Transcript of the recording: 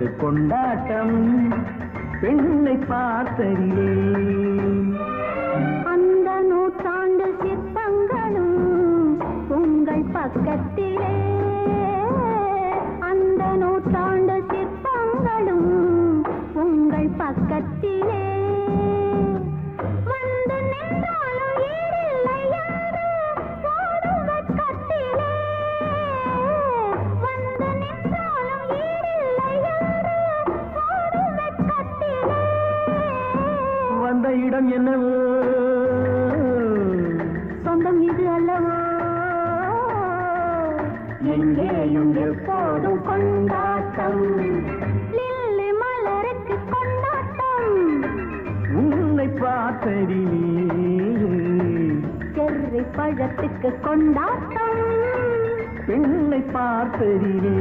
பழத்துக்கு கொண்டாட்டம் பெண்ணை பார்த்ததிலே. அந்த நூற்றாண்டு சிற்பங்களும் உங்கள் பக்கத்திலே, அந்த நூற்றாண்டு சிற்பங்களும் உங்கள் பக்கத்திலே வந்து நின்றாலும் ஈடில்லை யாரு போடும் வெட்கத்திலே, வந்து நின்றாலும் ஈடில்லை யாரு போடும் வெட்கத்திலே. வந்த இடம் என்னவோ சொந்தம் இது அல்லவோ, எங்கேயும் எப்போதும் கொண்டாட்டம், லில்லி மலருக்கு கொண்டாட்டம், உன்னை பார்த்ததிலே செர்ரி பழத்துக்கு கொண்டாட்டம் பெண்ணை பார்த்ததிலே.